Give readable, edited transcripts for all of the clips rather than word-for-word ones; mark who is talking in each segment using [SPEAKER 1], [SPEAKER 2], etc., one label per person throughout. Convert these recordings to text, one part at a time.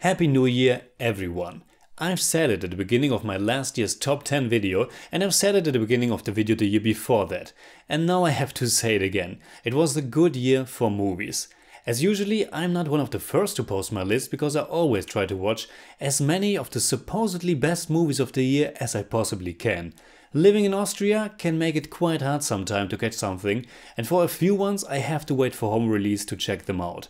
[SPEAKER 1] Happy New Year, everyone! I've said it at the beginning of my last year's top 10 video, and I've said it at the beginning of the video the year before that. And now I have to say it again. It was a good year for movies. As usually, I'm not one of the first to post my list because I always try to watch as many of the supposedly best movies of the year as I possibly can. Living in Austria can make it quite hard sometimes to catch something, and for a few ones I have to wait for home release to check them out.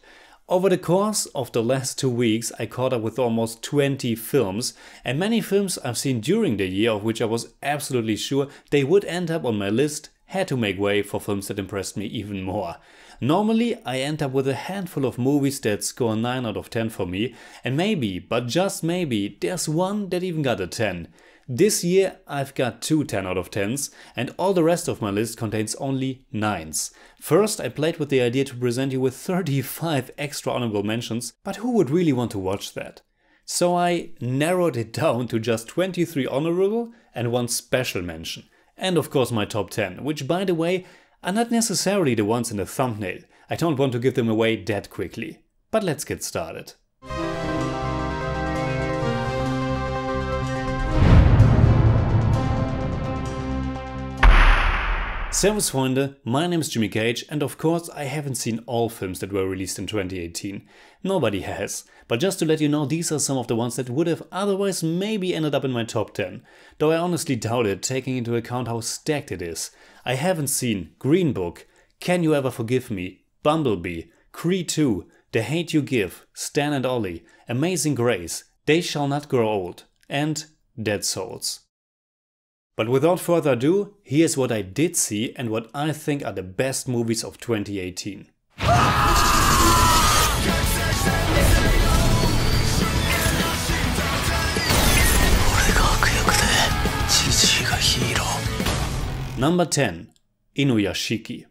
[SPEAKER 1] Over the course of the last 2 weeks I caught up with almost 20 films, and many films I've seen during the year of which I was absolutely sure they would end up on my list had to make way for films that impressed me even more. Normally I end up with a handful of movies that score 9 out of 10 for me, and maybe, but just maybe, there's one that even got a 10. This year I've got 2 10 out of 10s, and all the rest of my list contains only 9s. First, I played with the idea to present you with 35 extra honorable mentions, but who would really want to watch that? So I narrowed it down to just 23 honorable and 1 special mention. And of course my top 10, which by the way are not necessarily the ones in the thumbnail. I don't want to give them away that quickly. But let's get started. Servus Freunde, my name is Jimmy Cage, and of course I haven't seen all films that were released in 2018. Nobody has. But just to let you know, these are some of the ones that would have otherwise maybe ended up in my top 10. Though I honestly doubt it, taking into account how stacked it is. I haven't seen Green Book, Can You Ever Forgive Me, Bumblebee, Creed 2, The Hate You Give, Stan and Ollie, Amazing Grace, They Shall Not Grow Old, and Dead Souls. But without further ado, here's what I did see and what I think are the best movies of 2018. Number 10. Inuyashiki.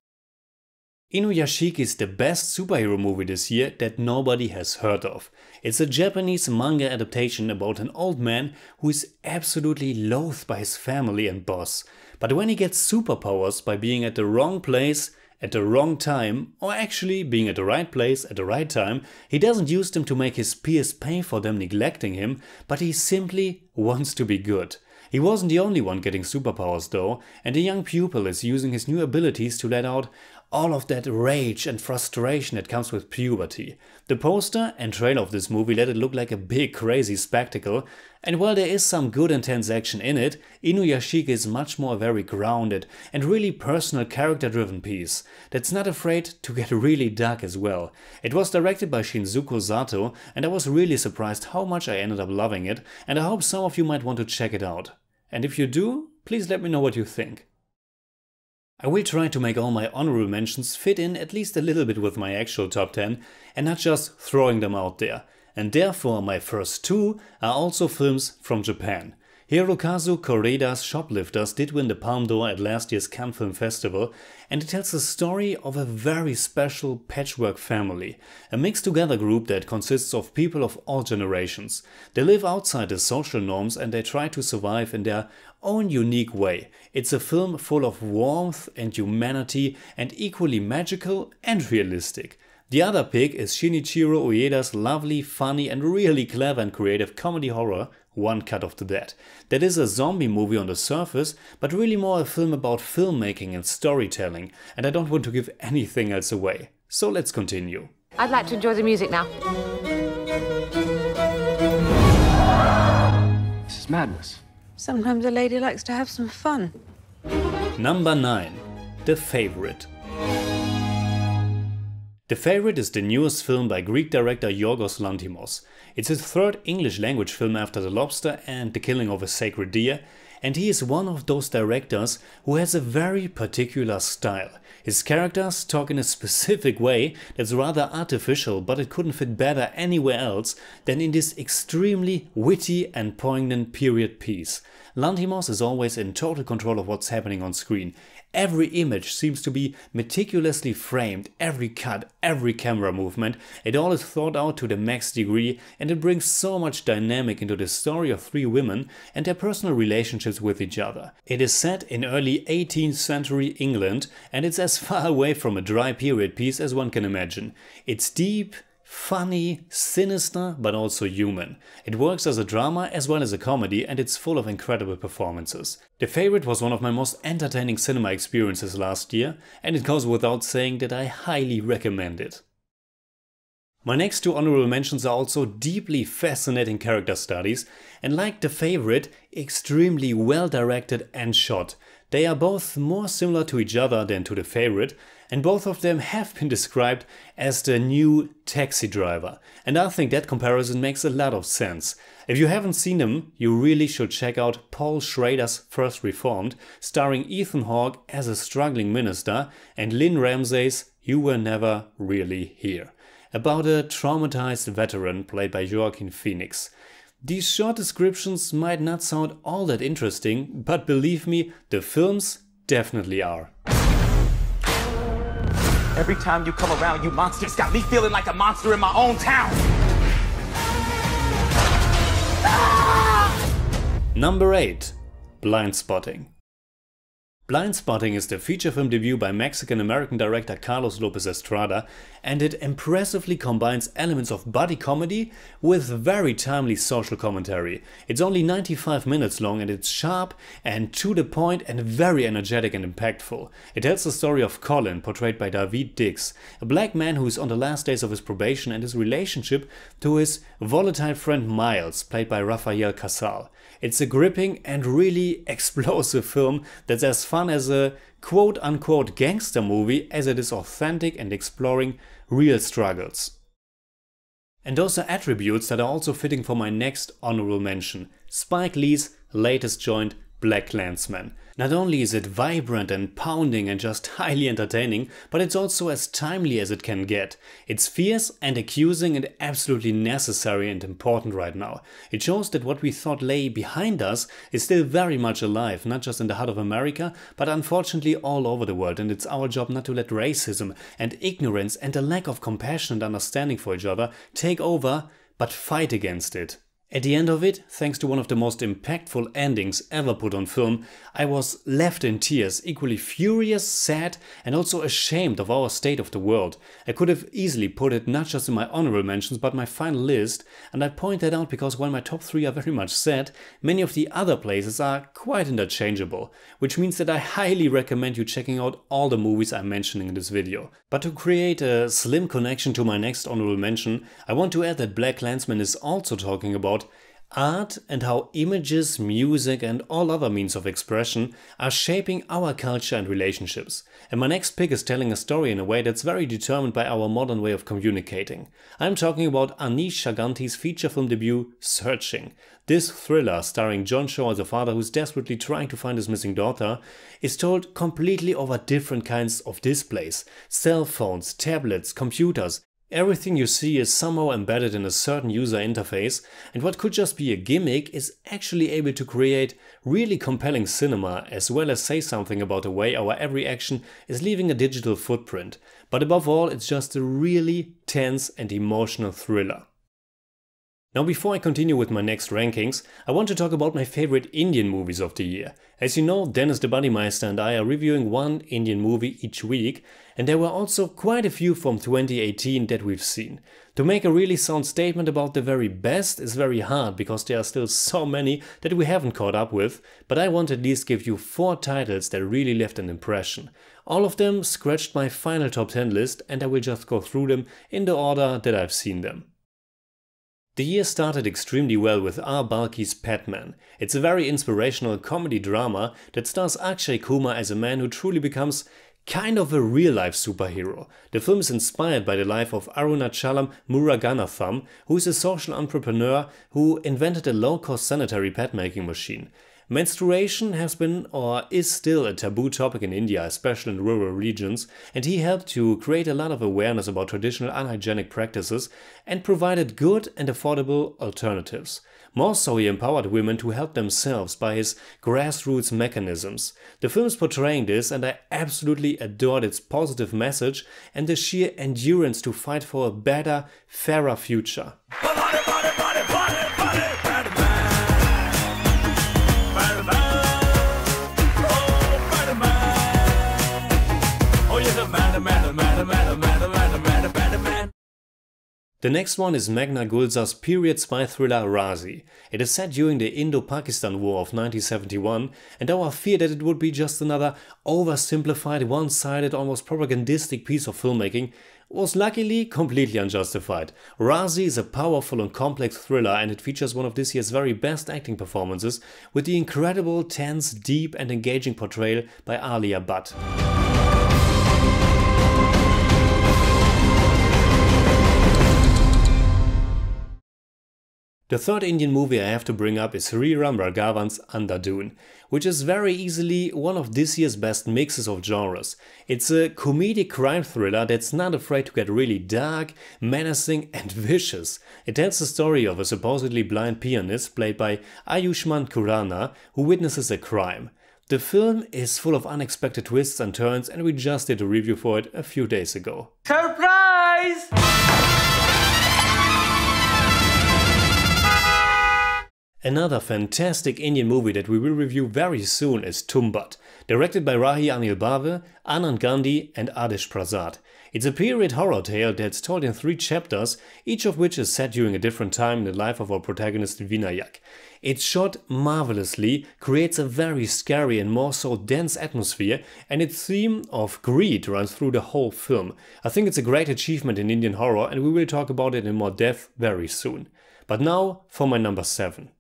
[SPEAKER 1] Inuyashiki is the best superhero movie this year that nobody has heard of. It's a Japanese manga adaptation about an old man who is absolutely loathed by his family and boss. But when he gets superpowers by being at the wrong place at the wrong time, or actually being at the right place at the right time, he doesn't use them to make his peers pay for them neglecting him, but he simply wants to be good. He wasn't the only one getting superpowers though, and the young pupil is using his new abilities to let out all of that rage and frustration that comes with puberty. The poster and trailer of this movie let it look like a big crazy spectacle, and while there is some good intense action in it, Inuyashiki is much more a very grounded and really personal character-driven piece that's not afraid to get really dark as well. It was directed by Shinzuko Sato, and I was really surprised how much I ended up loving it, and I hope some of you might want to check it out. And if you do, please let me know what you think. I will try to make all my honorable mentions fit in at least a little bit with my actual top 10 and not just throwing them out there. And therefore my first 2 are also films from Japan. Hirokazu Koreeda's Shoplifters did win the Palme d'Or at last year's Cannes Film Festival, and it tells the story of a very special patchwork family, a mixed together group that consists of people of all generations. They live outside the social norms and they try to survive in their own unique way. It's a film full of warmth and humanity and equally magical and realistic. The other pick is Shinichiro Ueda's lovely, funny and really clever and creative comedy horror One Cut of the Dead. That is a zombie movie on the surface, but really more a film about filmmaking and storytelling, and I don't want to give anything else away. So let's continue.
[SPEAKER 2] I'd like to enjoy the music now.
[SPEAKER 3] This is madness.
[SPEAKER 2] Sometimes a lady likes to have some fun.
[SPEAKER 1] Number 9. The Favorite. The Favorite is the newest film by Greek director Yorgos Lanthimos. It's his 3rd English language film after The Lobster and The Killing of a Sacred Deer, and he is one of those directors who has a very particular style. His characters talk in a specific way that's rather artificial, but it couldn't fit better anywhere else than in this extremely witty and poignant period piece. Lanthimos is always in total control of what's happening on screen. Every image seems to be meticulously framed, every cut, every camera movement, it all is thought out to the max degree, and it brings so much dynamic into the story of 3 women and their personal relationships with each other. It is set in early 18th century England, and it's as far away from a dry period piece as one can imagine. It's deep, funny, sinister, but also human. It works as a drama as well as a comedy, and it's full of incredible performances. The Favorite was one of my most entertaining cinema experiences last year, and it goes without saying that I highly recommend it. My next two honorable mentions are also deeply fascinating character studies, and like The Favorite, extremely well directed and shot. They are both more similar to each other than to The Favorite, and both of them have been described as the new Taxi Driver, and I think that comparison makes a lot of sense. If you haven't seen them, you really should check out Paul Schrader's First Reformed, starring Ethan Hawke as a struggling minister and Lynn Ramsay's You Were Never Really Here, about a traumatized veteran played by Joaquin Phoenix. These short descriptions might not sound all that interesting, but believe me, the films definitely are.
[SPEAKER 3] Every time you come around, you monsters got me feeling like a monster in my own town.
[SPEAKER 1] Number 8. Blindspotting. Blindspotting is the feature film debut by Mexican-American director Carlos Lopez Estrada, and it impressively combines elements of buddy comedy with very timely social commentary. It's only 95 minutes long, and it's sharp and to the point and very energetic and impactful. It tells the story of Colin, portrayed by Daveed Diggs, a black man who is on the last days of his probation, and his relationship to his volatile friend Miles, played by Rafael Casal. It's a gripping and really explosive film that's as fun as a quote-unquote gangster movie as it is authentic and exploring real struggles. And those are attributes that are also fitting for my next honorable mention, Spike Lee's latest joint, BlacKkKlansman. Not only is it vibrant and pounding and just highly entertaining, but it's also as timely as it can get. It's fierce and accusing and absolutely necessary and important right now. It shows that what we thought lay behind us is still very much alive, not just in the heart of America, but unfortunately all over the world, and it's our job not to let racism and ignorance and a lack of compassion and understanding for each other take over, but fight against it. At the end of it, thanks to one of the most impactful endings ever put on film, I was left in tears, equally furious, sad, and also ashamed of our state of the world. I could have easily put it not just in my honorable mentions but my final list, and I point that out because while my top 3 are very much sad, many of the other places are quite interchangeable, which means that I highly recommend you checking out all the movies I'm mentioning in this video. But to create a slim connection to my next honorable mention, I want to add that BlacKkKlansman is also talking about art and how images, music and all other means of expression are shaping our culture and relationships. And my next pick is telling a story in a way that's very determined by our modern way of communicating. I'm talking about Anish Chaganty's feature film debut, Searching. This thriller, starring John Shaw as a father who's desperately trying to find his missing daughter, is told completely over different kinds of displays. Cell phones, tablets, computers. Everything you see is somehow embedded in a certain user interface, and what could just be a gimmick is actually able to create really compelling cinema, as well as say something about the way our every action is leaving a digital footprint. But above all, it's just a really tense and emotional thriller. Now, before I continue with my next rankings, I want to talk about my favorite Indian movies of the year. As you know, Dennis the Buddymeister and I are reviewing one Indian movie each week, and there were also quite a few from 2018 that we've seen. To make a really sound statement about the very best is very hard because there are still so many that we haven't caught up with, but I want to at least give you 4 titles that really left an impression. All of them scratched my final top 10 list, and I will just go through them in the order that I've seen them. The year started extremely well with R. Balki's Padman. It's a very inspirational comedy drama that stars Akshay Kumar as a man who truly becomes kind of a real-life superhero. The film is inspired by the life of Arunachalam Muruganathan, who is a social entrepreneur who invented a low-cost sanitary pad-making machine. Menstruation has been or is still a taboo topic in India, especially in rural regions, and he helped to create a lot of awareness about traditional unhygienic practices and provided good and affordable alternatives. More so, he empowered women to help themselves by his grassroots mechanisms. The film is portraying this, and I absolutely adored its positive message and the sheer endurance to fight for a better, fairer future. The next one is Magna Gulzar's period spy thriller Razi. It is set during the Indo-Pakistan War of 1971, and our fear that it would be just another oversimplified, one-sided, almost propagandistic piece of filmmaking was luckily completely unjustified. Razi is a powerful and complex thriller, and it features one of this year's very best acting performances with the incredible, tense, deep and engaging portrayal by Alia Bhatt. The third Indian movie I have to bring up is Sriram Raghavan's Andhadhun, which is very easily one of this year's best mixes of genres. It's a comedic crime thriller that's not afraid to get really dark, menacing and vicious. It tells the story of a supposedly blind pianist played by Ayushmann Khurrana who witnesses a crime. The film is full of unexpected twists and turns, and we just did a review for it a few days ago.
[SPEAKER 3] Surprise!
[SPEAKER 1] Another fantastic Indian movie that we will review very soon is Tumbat, directed by Rahi Anil Bave, Anand Gandhi and Adish Prasad. It's a period horror tale that's told in 3 chapters, each of which is set during a different time in the life of our protagonist Vinayak. It's shot marvelously, creates a very scary and more so dense atmosphere, and its theme of greed runs through the whole film. I think it's a great achievement in Indian horror, and we will talk about it in more depth very soon. But now for my number 7.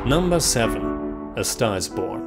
[SPEAKER 1] Number 7. A Star is Born.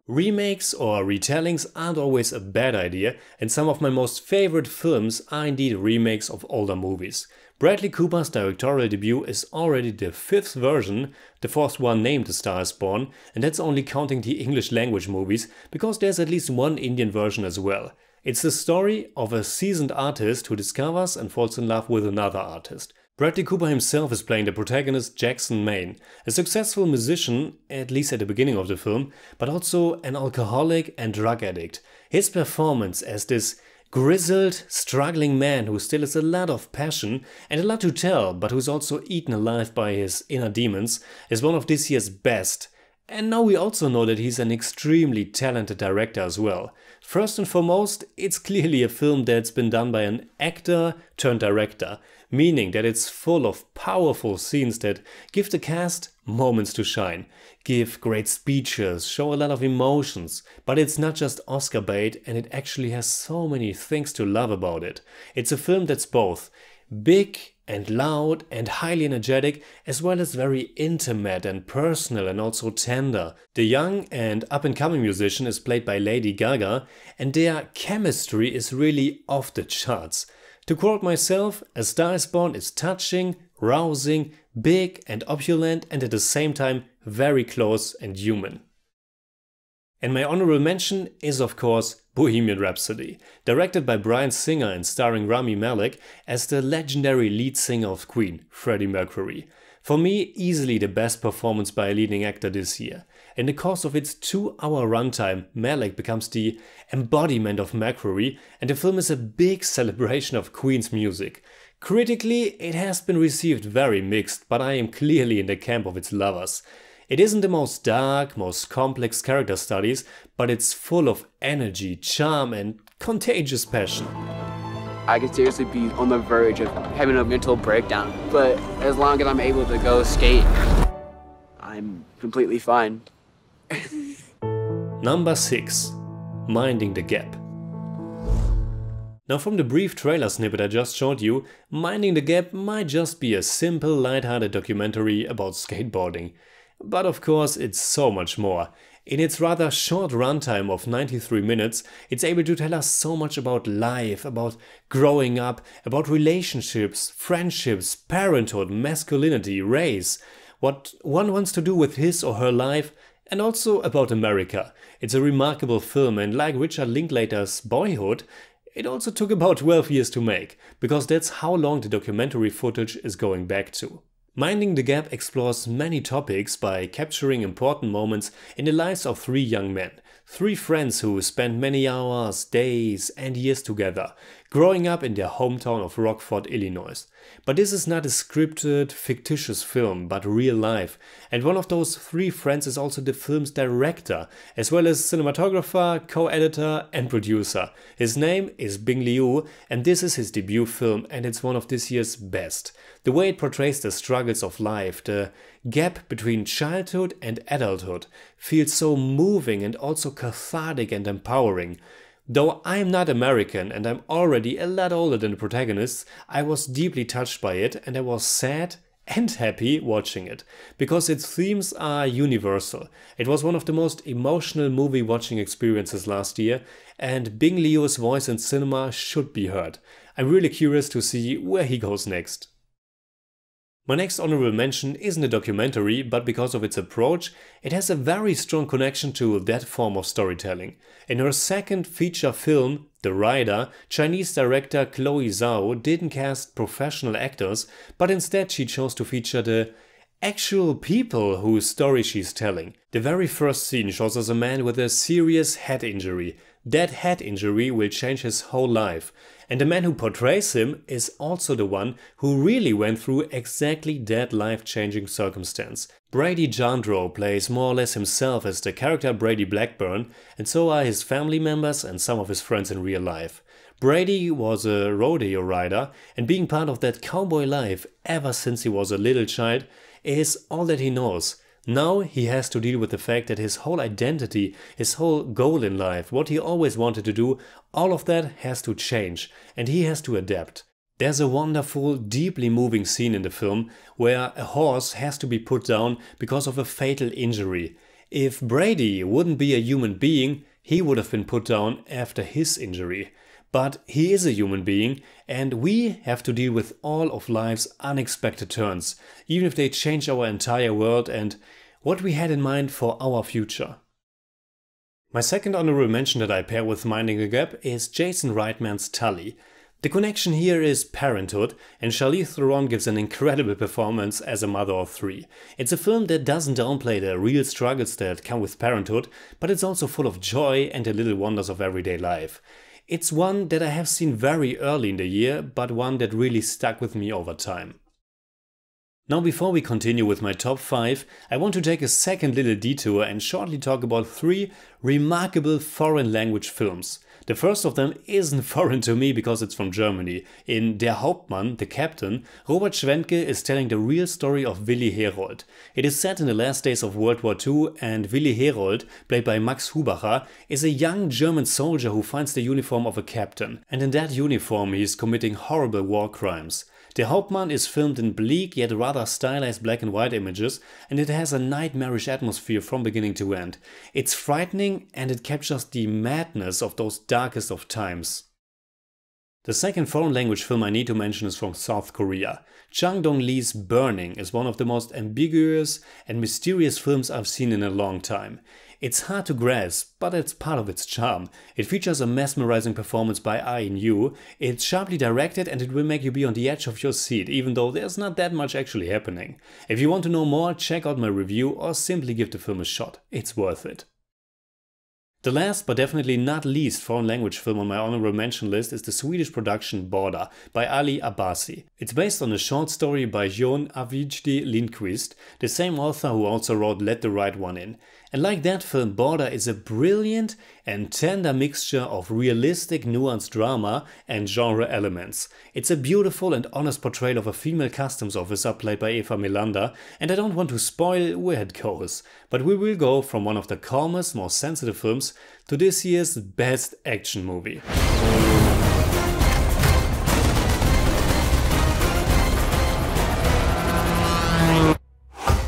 [SPEAKER 1] Remakes or retellings aren't always a bad idea, and some of my most favorite films are indeed remakes of older movies. Bradley Cooper's directorial debut is already the 5th version, the 4th one named A Star is Born, and that's only counting the English language movies, because there's at least one Indian version as well. It's the story of a seasoned artist who discovers and falls in love with another artist. Bradley Cooper himself is playing the protagonist Jackson Maine, a successful musician, at least at the beginning of the film, but also an alcoholic and drug addict. His performance as this grizzled, struggling man who still has a lot of passion and a lot to tell, but who's also eaten alive by his inner demons, is one of this year's best. And now we also know that he's an extremely talented director as well. First and foremost, it's clearly a film that's been done by an actor turned director, meaning that it's full of powerful scenes that give the cast moments to shine, give great speeches, show a lot of emotions, but it's not just Oscar bait, and it actually has so many things to love about it. It's a film that's both big and loud and highly energetic, as well as very intimate and personal and also tender. The young and up-and-coming musician is played by Lady Gaga, and their chemistry is really off the charts. To quote myself, A Star is Born is touching, rousing, big and opulent, and at the same time very close and human. And my honorable mention is of course Bohemian Rhapsody, directed by Bryan Singer and starring Rami Malek as the legendary lead singer of Queen, Freddie Mercury. For me, easily the best performance by a leading actor this year. In the course of its 2-hour runtime, Malek becomes the embodiment of Mercury, and the film is a big celebration of Queen's music. Critically, it has been received very mixed, but I am clearly in the camp of its lovers. It isn't the most dark, most complex character studies, but it's full of energy, charm and contagious passion.
[SPEAKER 4] I could seriously be on the verge of having a mental breakdown, but as long as I'm able to go skate, I'm completely fine.
[SPEAKER 1] Number 6. Minding the Gap. Now, from the brief trailer snippet I just showed you, Minding the Gap might just be a simple, light-hearted documentary about skateboarding. But of course it's so much more. In its rather short runtime of 93 minutes, it's able to tell us so much about life, about growing up, about relationships, friendships, parenthood, masculinity, race, what one wants to do with his or her life, and also about America. It's a remarkable film, and like Richard Linklater's Boyhood, it also took about 12 years to make, because that's how long the documentary footage is going back to. Minding the Gap explores many topics by capturing important moments in the lives of 3 young men, 3 friends who spend many hours, days and years together, growing up in their hometown of Rockford, Illinois. But this is not a scripted, fictitious film, but real life. And one of those three friends is also the film's director, as well as cinematographer, co-editor and producer. His name is Bing Liu, and this is his debut film, and it's one of this year's best. The way it portrays the struggles of life, the gap between childhood and adulthood, feels so moving and also cathartic and empowering. Though I'm not American and I'm already a lot older than the protagonists, I was deeply touched by it, and I was sad and happy watching it, because its themes are universal. It was one of the most emotional movie watching experiences last year, and Bing Liu's voice in cinema should be heard. I'm really curious to see where he goes next. My next honorable mention isn't a documentary, but because of its approach, it has a very strong connection to that form of storytelling. In her second feature film, The Rider, Chinese director Chloe Zhao didn't cast professional actors, but instead she chose to feature the actual people whose story she's telling. The very first scene shows us a man with a serious head injury. That head injury will change his whole life. And the man who portrays him is also the one who really went through exactly that life-changing circumstance. Brady Jandreau plays more or less himself as the character Brady Blackburn, and so are his family members and some of his friends in real life. Brady was a rodeo rider, and being part of that cowboy life ever since he was a little child is all that he knows. Now he has to deal with the fact that his whole identity, his whole goal in life, what he always wanted to do, all of that has to change, and he has to adapt. There's a wonderful, deeply moving scene in the film where a horse has to be put down because of a fatal injury. If Brady wouldn't be a human being, he would have been put down after his injury. But he is a human being, and we have to deal with all of life's unexpected turns, even if they change our entire world and what we had in mind for our future. My second honorable mention that I pair with Minding the Gap is Jason Reitman's Tully. The connection here is parenthood, and Charlize Theron gives an incredible performance as a mother of three. It's a film that doesn't downplay the real struggles that come with parenthood, but it's also full of joy and the little wonders of everyday life. It's one that I have seen very early in the year, but one that really stuck with me over time. Now, before we continue with my top 5, I want to take a second little detour and shortly talk about 3 remarkable foreign language films. The first of them isn't foreign to me because it's from Germany. In Der Hauptmann, the Captain, Robert Schwentke is telling the real story of Willi Herold. It is set in the last days of World War II, and Willi Herold, played by Max Hubacher, is a young German soldier who finds the uniform of a captain. And in that uniform he is committing horrible war crimes. Der Hauptmann is filmed in bleak yet rather stylized black and white images, and it has a nightmarish atmosphere from beginning to end. It's frightening, and it captures the madness of those darkest of times. The second foreign language film I need to mention is from South Korea. Chang Dong-lee's Burning is one of the most ambiguous and mysterious films I've seen in a long time. It's hard to grasp, but it's part of its charm. It features a mesmerizing performance by Ah-in-yu, it's sharply directed, and it will make you be on the edge of your seat, even though there's not that much actually happening. If you want to know more, check out my review or simply give the film a shot. It's worth it. The last but definitely not least foreign language film on my honorable mention list is the Swedish production Border by Ali Abbasi. It's based on a short story by Jon Avicii Lindqvist, the same author who also wrote Let the Right One In. And like that film, Border is a brilliant and tender mixture of realistic nuanced drama and genre elements. It's a beautiful and honest portrayal of a female customs officer played by Eva Melander, and I don't want to spoil where it goes, but we will go from one of the calmest, more sensitive films to this year's best action movie.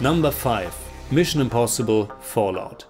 [SPEAKER 1] Number 5. Mission Impossible Fallout.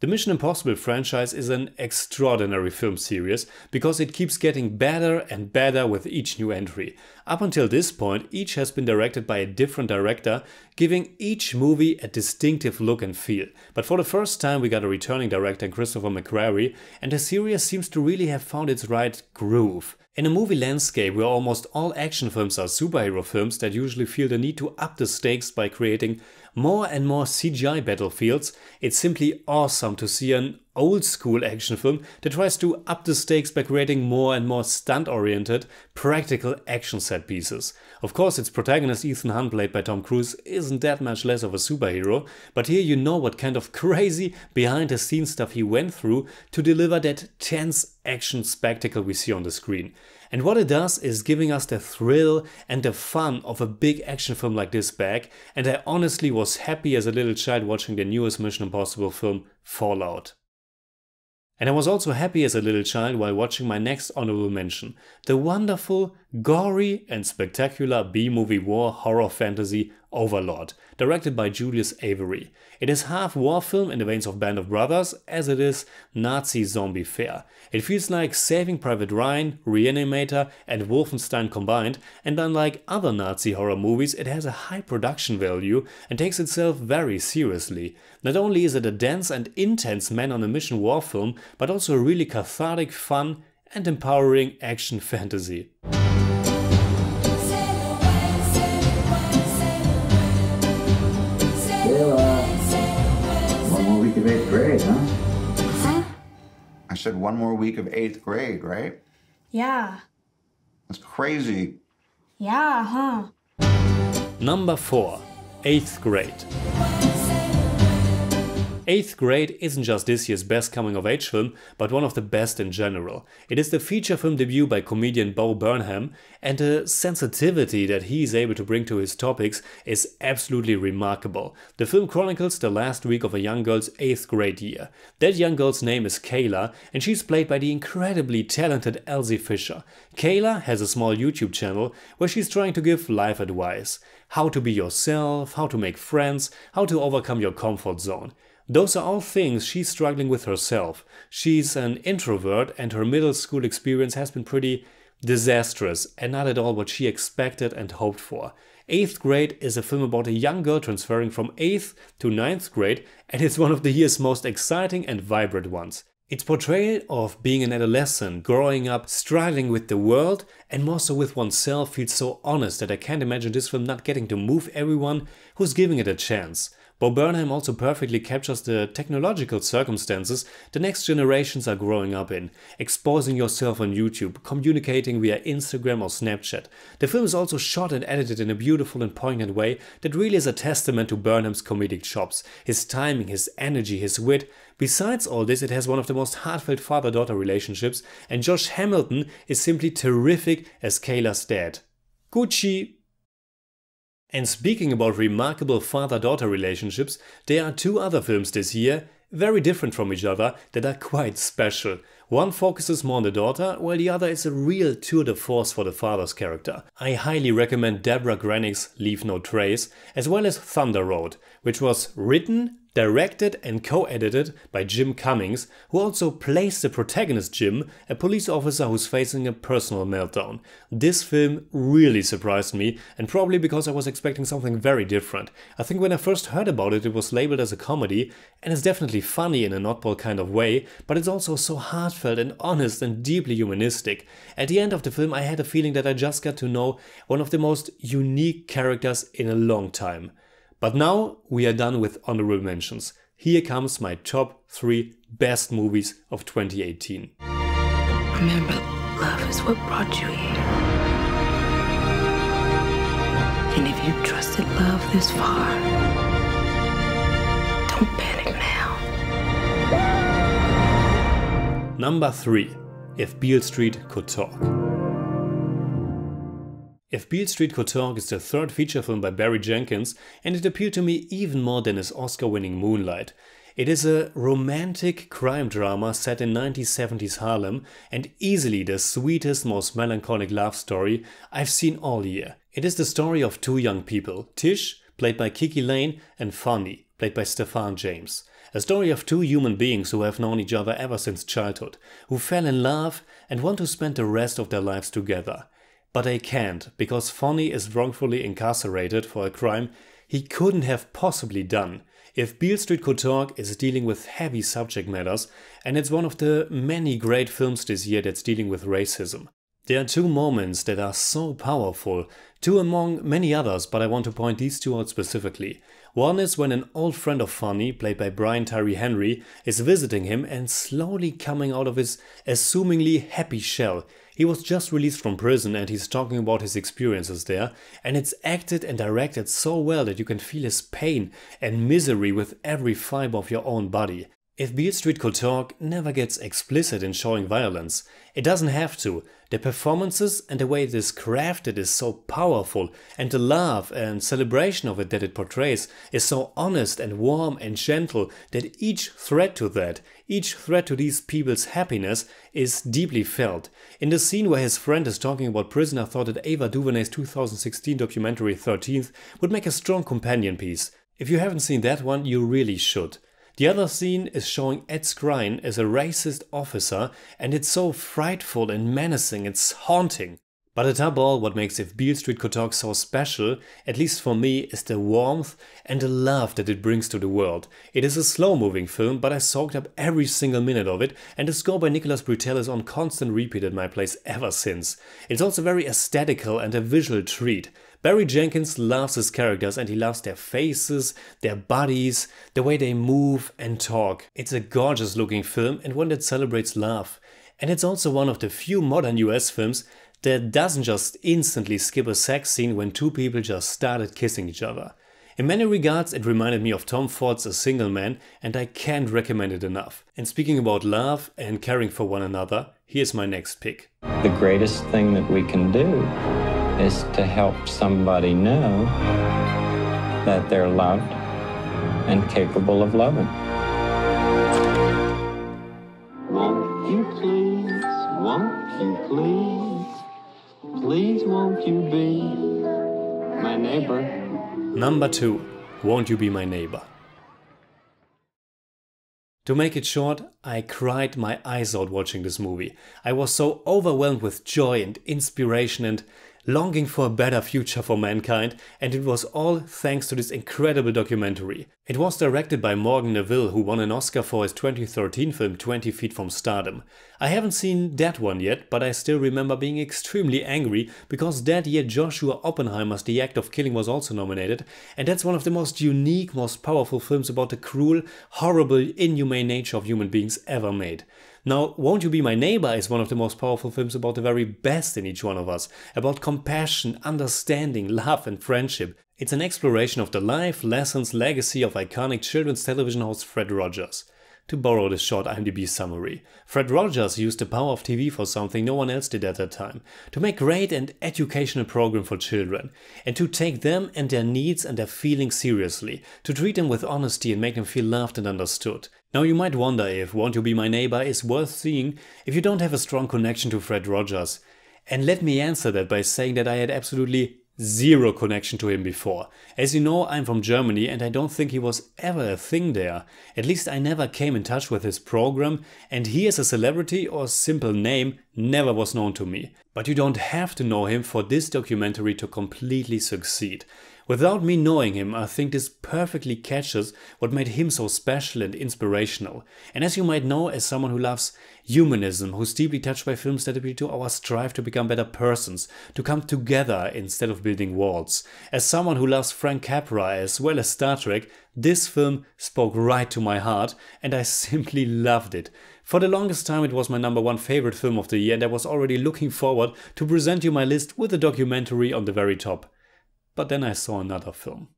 [SPEAKER 1] The Mission Impossible franchise is an extraordinary film series because it keeps getting better and better with each new entry. Up until this point, each has been directed by a different director, giving each movie a distinctive look and feel. But for the first time we got a returning director in Christopher McQuarrie, and the series seems to really have found its right groove. In a movie landscape where almost all action films are superhero films that usually feel the need to up the stakes by creating more and more CGI battlefields, it's simply awesome to see an old school action film that tries to up the stakes by creating more and more stunt-oriented, practical action set pieces. Of course, its protagonist Ethan Hunt, played by Tom Cruise, isn't that much less of a superhero, but here you know what kind of crazy behind-the-scenes stuff he went through to deliver that tense action spectacle we see on the screen. And what it does is giving us the thrill and the fun of a big action film like this back, and I honestly was happy as a little child watching the newest Mission Impossible film, Fallout. And I was also happy as a little child while watching my next honorable mention, the wonderful, gory and spectacular B-movie war horror fantasy Overlord, directed by Julius Avery. It is half war film in the veins of Band of Brothers as it is Nazi zombie fare. It feels like Saving Private Ryan, Reanimator and Wolfenstein combined, and unlike other Nazi horror movies it has a high production value and takes itself very seriously. Not only is it a dense and intense man-on-a-mission war film, but also a really cathartic, fun and empowering action fantasy.
[SPEAKER 5] One more week of 8th grade, huh? I said 1 more week of 8th grade, right?
[SPEAKER 6] Yeah.
[SPEAKER 5] That's crazy.
[SPEAKER 6] Yeah, huh?
[SPEAKER 1] Number 4. 8th grade. 8th grade isn't just this year's best coming-of-age film, but one of the best in general. It is the feature film debut by comedian Bo Burnham, and the sensitivity that he is able to bring to his topics is absolutely remarkable. The film chronicles the last week of a young girl's 8th grade year. That young girl's name is Kayla, and she's played by the incredibly talented Elsie Fisher. Kayla has a small YouTube channel where she's trying to give life advice. How to be yourself, how to make friends, how to overcome your comfort zone. Those are all things she's struggling with herself. She's an introvert and her middle school experience has been pretty disastrous and not at all what she expected and hoped for. 8th grade is a film about a young girl transferring from 8th to 9th grade, and it's one of the year's most exciting and vibrant ones. Its portrayal of being an adolescent, growing up, struggling with the world and more so with oneself feels so honest that I can't imagine this film not getting to move everyone who's giving it a chance. Bo Burnham also perfectly captures the technological circumstances the next generations are growing up in, exposing yourself on YouTube, communicating via Instagram or Snapchat. The film is also shot and edited in a beautiful and poignant way that really is a testament to Burnham's comedic chops, his timing, his energy, his wit. Besides all this, it has one of the most heartfelt father-daughter relationships, and Josh Hamilton is simply terrific as Kayla's dad. Gucci! And speaking about remarkable father-daughter relationships, there are 2 other films this year, very different from each other, that are quite special. One focuses more on the daughter, while the other is a real tour de force for the father's character. I highly recommend Deborah Granik's Leave No Trace, as well as Thunder Road, which was written, directed and co-edited by Jim Cummings, who also plays the protagonist Jim, a police officer who's facing a personal meltdown. This film really surprised me, and probably because I was expecting something very different. I think when I first heard about it, it was labeled as a comedy, and it's definitely funny in an oddball kind of way, but it's also so heartfelt and honest and deeply humanistic. At the end of the film I had a feeling that I just got to know one of the most unique characters in a long time. But now we are done with honorable mentions. Here comes my top 3 best movies of 2018.
[SPEAKER 7] Remember, love is what brought you here. And if you trusted love this far, don't panic now.
[SPEAKER 1] Number 3. If Beale Street Could Talk. If Beale Street Could Talk is the 3rd feature film by Barry Jenkins, and it appealed to me even more than his Oscar-winning Moonlight. It is a romantic crime drama set in 1970s Harlem, and easily the sweetest, most melancholic love story I've seen all year. It is the story of 2 young people, Tish, played by Kiki Lane, and Fonny, played by Stephan James. A story of 2 human beings who have known each other ever since childhood, who fell in love and want to spend the rest of their lives together. But they can't, because Fonny is wrongfully incarcerated for a crime he couldn't have possibly done. If Beale Street Could Talk is dealing with heavy subject matters, and it's one of the many great films this year that's dealing with racism. There are 2 moments that are so powerful, 2 among many others, but I want to point these 2 out specifically. One is when an old friend of Funny, played by Brian Tyree Henry, is visiting him and slowly coming out of his assumingly happy shell. He was just released from prison and he's talking about his experiences there, and it's acted and directed so well that you can feel his pain and misery with every fiber of your own body. If Beale Street Could Talk never gets explicit in showing violence, it doesn't have to. The performances and the way it is crafted is so powerful, and the love and celebration of it that it portrays is so honest and warm and gentle that each thread to these people's happiness is deeply felt. In the scene where his friend is talking about prison, I thought that Ava DuVernay's 2016 documentary 13th would make a strong companion piece. If you haven't seen that one, you really should. The other scene is showing Ed Skrein as a racist officer, and it's so frightful and menacing, it's haunting. But atop all, what makes If Beale Street Could Talk so special, at least for me, is the warmth and the love that it brings to the world. It is a slow-moving film, but I soaked up every single minute of it, and the score by Nicholas Britell is on constant repeat at my place ever since. It's also very aesthetical and a visual treat. Barry Jenkins loves his characters and he loves their faces, their bodies, the way they move and talk. It's a gorgeous looking film and one that celebrates love. And it's also one of the few modern US films that doesn't just instantly skip a sex scene when two people just started kissing each other. In many regards it reminded me of Tom Ford's A Single Man, and I can't recommend it enough. And speaking about love and caring for one another, here's my next pick.
[SPEAKER 8] The greatest thing that we can do is to help somebody know that they're loved and capable of loving. Won't you please won't you be my neighbor?
[SPEAKER 1] Number 2. Won't You Be My Neighbor? To make it short, I cried my eyes out watching this movie. I was so overwhelmed with joy and inspiration and longing for a better future for mankind, and it was all thanks to this incredible documentary. It was directed by Morgan Neville, who won an Oscar for his 2013 film 20 Feet from Stardom. I haven't seen that one yet, but I still remember being extremely angry because that year Joshua Oppenheimer's The Act of Killing was also nominated, and that's one of the most unique, most powerful films about the cruel, horrible, inhumane nature of human beings ever made. Now, Won't You Be My Neighbor is one of the most powerful films about the very best in each one of us, about compassion, understanding, love and friendship. It's an exploration of the life, lessons, legacy of iconic children's television host Fred Rogers. To borrow this short IMDb summary, Fred Rogers used the power of TV for something no one else did at that time, to make great and educational program for children, and to take them and their needs and their feelings seriously, to treat them with honesty and make them feel loved and understood. Now you might wonder if Won't You Be My Neighbor is worth seeing if you don't have a strong connection to Fred Rogers. And let me answer that by saying that I had absolutely zero connection to him before. As you know, I'm from Germany and I don't think he was ever a thing there. At least I never came in touch with his program, and he as a celebrity or simple name never was known to me. But you don't have to know him for this documentary to completely succeed. Without me knowing him, I think this perfectly catches what made him so special and inspirational. And as you might know, as someone who loves humanism, who's deeply touched by films that appeal to our strive to become better persons, to come together instead of building walls, as someone who loves Frank Capra as well as Star Trek, this film spoke right to my heart and I simply loved it. For the longest time it was my #1 favorite film of the year, and I was already looking forward to present you my list with a documentary on the very top. But then I saw another film.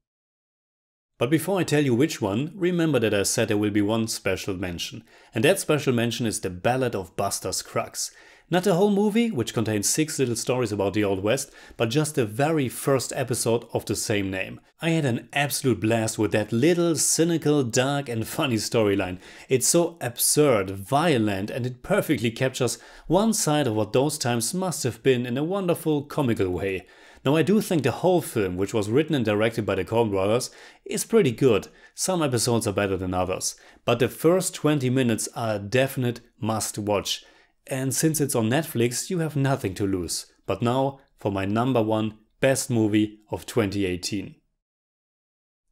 [SPEAKER 1] But before I tell you which one, remember that I said there will be one special mention. And that special mention is The Ballad of Buster Scruggs. Not the whole movie, which contains 6 little stories about the Old West, but just the very first episode of the same name. I had an absolute blast with that little, cynical, dark and funny storyline. It's so absurd, violent, and it perfectly captures one side of what those times must have been in a wonderful, comical way. Now I do think the whole film, which was written and directed by the Coen brothers, is pretty good. Some episodes are better than others. But the first 20 minutes are a definite must watch. And since it's on Netflix, you have nothing to lose. But now for my #1 best movie of 2018.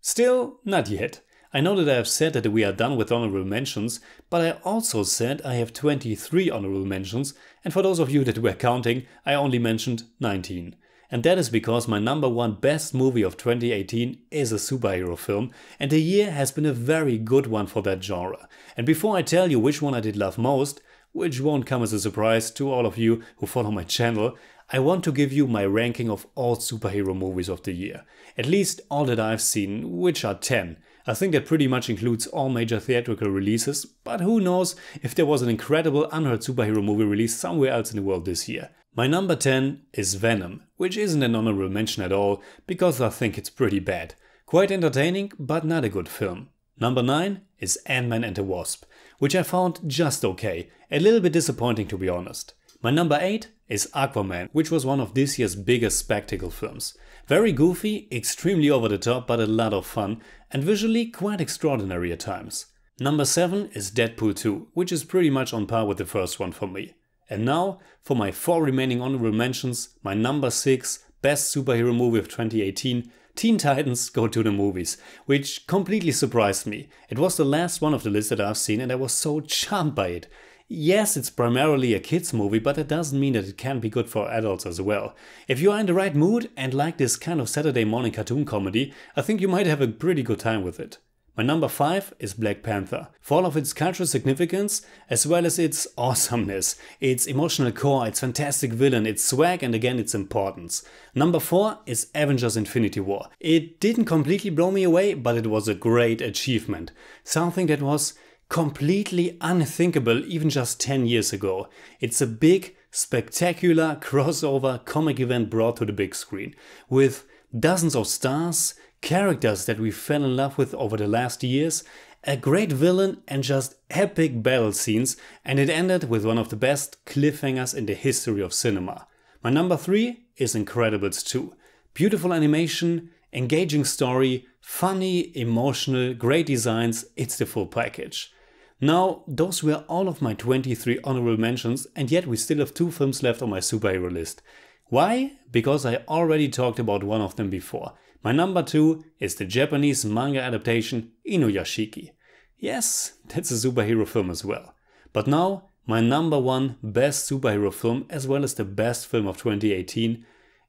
[SPEAKER 1] Still, not yet. I know that I have said that we are done with honorable mentions, but I also said I have 23 honorable mentions, and for those of you that were counting, I only mentioned 19. And that is because my number one best movie of 2018 is a superhero film, and the year has been a very good one for that genre. And before I tell you which one I did love most, which won't come as a surprise to all of you who follow my channel, I want to give you my ranking of all superhero movies of the year. At least all that I've seen, which are 10. I think that pretty much includes all major theatrical releases, but who knows if there was an incredible unheard superhero movie released somewhere else in the world this year. My number 10 is Venom, which isn't an honorable mention at all, because I think it's pretty bad. Quite entertaining, but not a good film. Number 9 is Ant-Man and the Wasp, which I found just okay, a little bit disappointing to be honest. My number 8 is Aquaman, which was one of this year's biggest spectacle films. Very goofy, extremely over the top, but a lot of fun, and visually quite extraordinary at times. Number 7 is Deadpool 2, which is pretty much on par with the first one for me. And now, for my 4 remaining honorable mentions, my number 6 best superhero movie of 2018, Teen Titans Go to the Movies, which completely surprised me. It was the last one of the list that I've seen and I was so charmed by it. Yes, it's primarily a kids movie, but that doesn't mean that it can be good for adults as well. If you are in the right mood and like this kind of Saturday morning cartoon comedy, I think you might have a pretty good time with it. My number 5 is Black Panther, for all of its cultural significance, as well as its awesomeness, its emotional core, its fantastic villain, its swag and again its importance. Number 4 is Avengers Infinity War. It didn't completely blow me away, but it was a great achievement. Something that was completely unthinkable even just 10 years ago. It's a big, spectacular crossover comic event brought to the big screen, with dozens of stars, characters that we fell in love with over the last years, a great villain and just epic battle scenes, and it ended with one of the best cliffhangers in the history of cinema. My number 3 is Incredibles 2. Beautiful animation, engaging story, funny, emotional, great designs, it's the full package. Now, those were all of my 23 honorable mentions, and yet we still have 2 films left on my superhero list. Why? Because I already talked about one of them before. My number 2 is the Japanese manga adaptation Inuyashiki. Yes, that's a superhero film as well. But now, my number 1 best superhero film as well as the best film of 2018,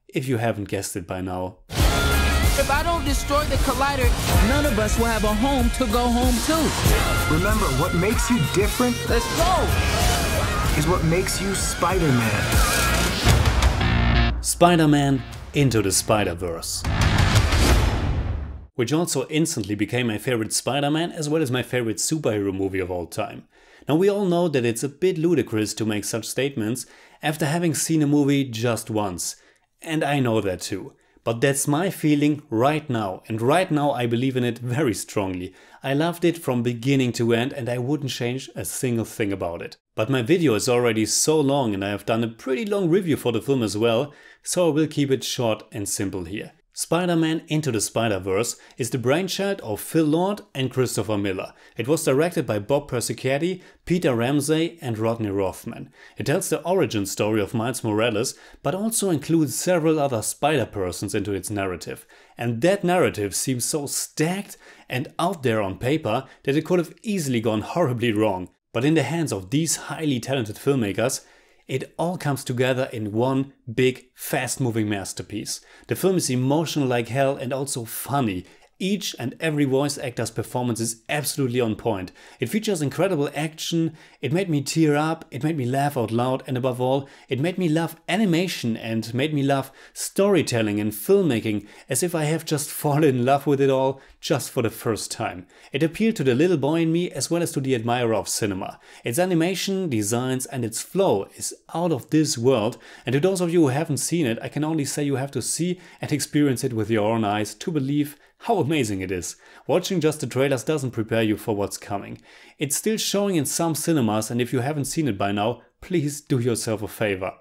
[SPEAKER 1] if you haven't guessed it by now.
[SPEAKER 9] If I don't destroy the collider, none of us will have a home to go home to.
[SPEAKER 10] Remember, what makes you different?
[SPEAKER 9] Let's go!
[SPEAKER 10] Is what makes you Spider-Man.
[SPEAKER 1] Spider-Man Into the Spider-Verse. Which also instantly became my favorite Spider-Man as well as my favorite superhero movie of all time. Now we all know that it's a bit ludicrous to make such statements after having seen a movie just once. And I know that too. But that's my feeling right now, and right now I believe in it very strongly. I loved it from beginning to end and I wouldn't change a single thing about it. But my video is already so long and I have done a pretty long review for the film as well, so I will keep it short and simple here. Spider-Man Into the Spider-Verse is the brainchild of Phil Lord and Christopher Miller. It was directed by Bob Persichetti, Peter Ramsey and Rodney Rothman. It tells the origin story of Miles Morales, but also includes several other Spider-Persons into its narrative. And that narrative seems so stacked and out there on paper that it could have easily gone horribly wrong. But in the hands of these highly talented filmmakers, it all comes together in one big, fast-moving masterpiece. The film is emotional like hell and also funny. Each and every voice actor's performance is absolutely on point. It features incredible action, it made me tear up, it made me laugh out loud, and above all, it made me love animation and made me love storytelling and filmmaking, as if I have just fallen in love with it all just for the first time. It appealed to the little boy in me as well as to the admirer of cinema. Its animation, designs and its flow is out of this world, and to those of you who haven't seen it, I can only say you have to see and experience it with your own eyes to believe how amazing it is. Watching just the trailers doesn't prepare you for what's coming. It's still showing in some cinemas, and if you haven't seen it by now, please do yourself a favor.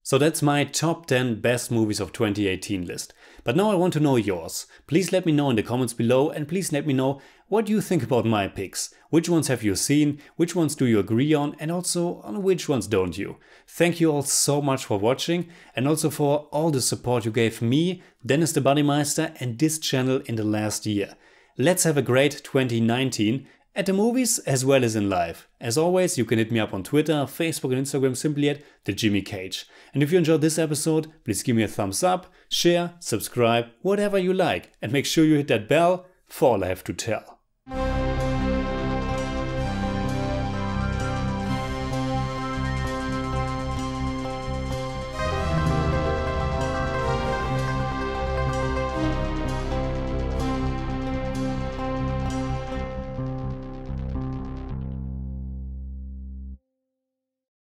[SPEAKER 1] So that's my top 10 best movies of 2018 list. But now I want to know yours. Please let me know in the comments below, and please let me know what you think about my picks. Which ones have you seen, which ones do you agree on, and also on which ones don't you. Thank you all so much for watching, and also for all the support you gave me, Dennis the Bodymeister and this channel in the last year. Let's have a great 2019, at the movies as well as in life. As always, you can hit me up on Twitter, Facebook and Instagram simply at TheJimmyCage. And if you enjoyed this episode, please give me a thumbs up, share, subscribe, whatever you like, and make sure you hit that bell for all I have to tell.